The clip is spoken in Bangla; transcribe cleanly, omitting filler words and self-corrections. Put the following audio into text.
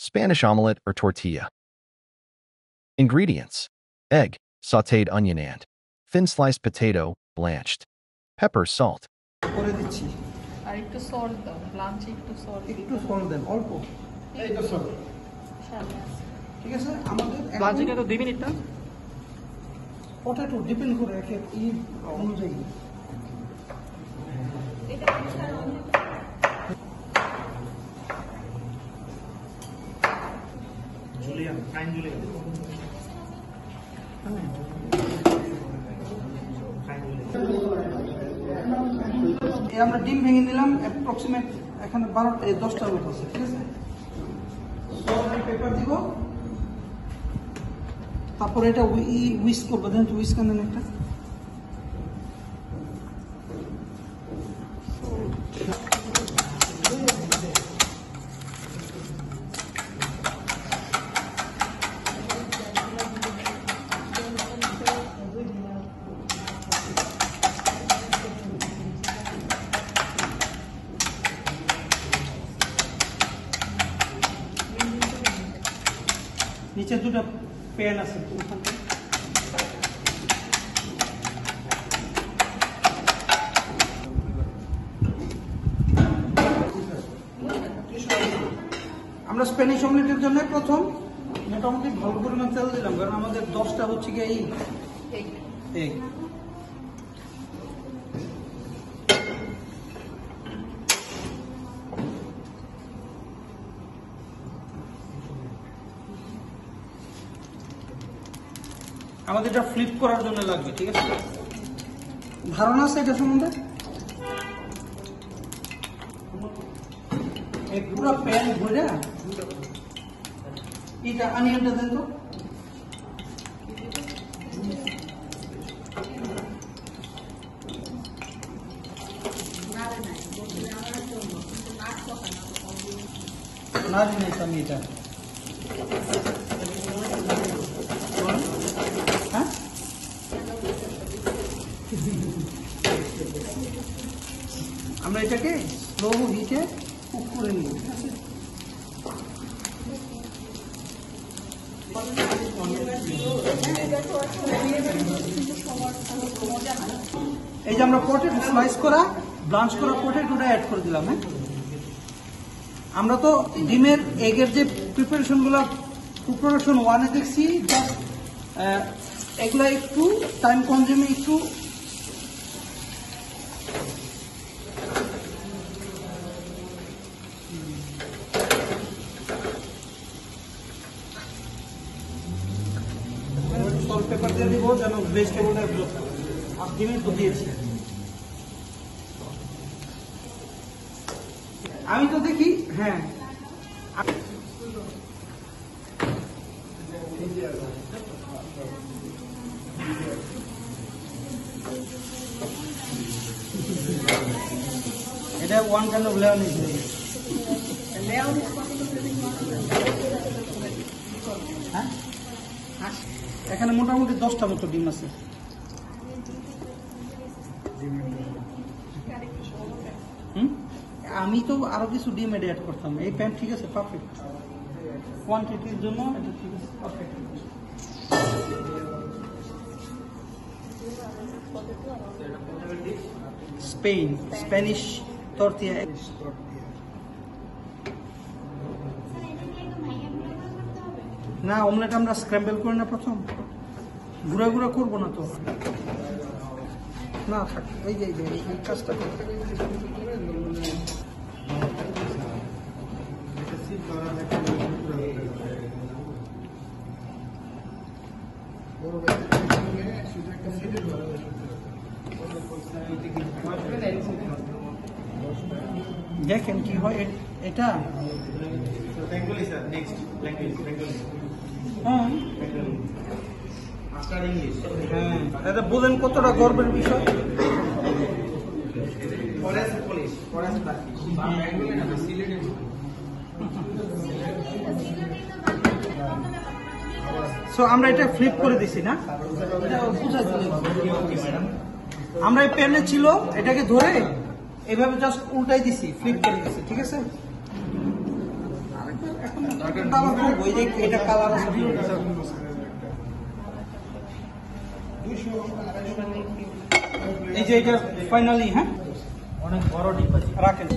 Spanish omelette or tortilla. Ingredients: egg, sautéed onion and thin sliced potato, blanched. Pepper, salt. করে দিচ্ছি আর একটু সল্ট দাও, লাঞ্চে একটু সল্ট একটু সল্ট দেন অল্প এই তো সল্ট ঠিক আছে আমাদের লাঞ্চে কত 2 মিনিট না পটেটো ডিপেন্ড করে এক এক ই অনুযায়ী জুলিয়ান ফাইন জুলিয়ান আমরা ডিম ভেঙে দিলাম অ্যাপ্রক্সিমেট এখানে 10টার মতো আছে ঠিক আছে পেপার দিব তারপর এটা উইস্ক করবো দেন তো উইস্ক আনেন একটা নিচে দুটো প্যান আছে আমরা স্প্যানিশ অমলেটের জন্য প্রথম মোটামুটি ভালো পরিমাণ তেল দিলাম কারণ আমাদের 10টা হচ্ছে গিয়ে এগ আমাদের এটা ফ্লিপ করার জন্য লাগবে ঠিক আছে ধারণা আছে এটা সম্বন্ধে এক পুরো প্যান ভরে এটা অনিয়নটা দেন তো নাড়ি নাই আমি এটা আমরা এটাকে স্লো হিটে কুক করে নিই ঠিক আছে এই যে আমরা পটেটো স্লাইস করা ব্লাঞ্চ করা পটেটোটা অ্যাড করে দিলাম হ্যাঁ আমরা তো ডিমের এগের যে প্রিপারেশনগুলো প্রিপারেশন 1-এ দেখছি জাস্ট এগুলা একটু টাইম কনজিউমিং একটু সল্ট পেপার দিয়ে দিব যেন ভেজিটেবলটা আর ডিমের তো দিয়েছি আমি তো দেখি হ্যাঁ এটা ওয়ান কাইন্ড অফ লেয়ার নিয়েছিল হ্যাঁ এখানে মোটামুটি 10টা মতো ডিম আছে আমি তো আরো কিছু ডিম অ্যাড করতাম এই প্যান ঠিক আছে পারফেক্ট কোয়ান্টিটির জন্য এটা ঠিক আছে পারফেক্ট স্প্যানিশ tortilla না অমলেট আমরা স্ক্র্যাম্বল করে না প্রথম গুঁড়া গুঁড়া করবো না তো না থাক এই যে এই কাজটা দেখেন কি হয় এটা বলেন কতটা গর্বের বিষয় সো আমরা এটা ফ্লিপ করে দিছি না আমরা এই প্যানে ছিল এটাকে ধরে এভাবে জাস্ট উল্টাই দিছি ফ্লিপ করে দিছি ঠিক আছে চিকেনটা আবার খুব ওই যে এটা কালার আছে এই যে এটা ফাইনালি হ্যাঁ অনেক বড় ডিম আছে রাখেন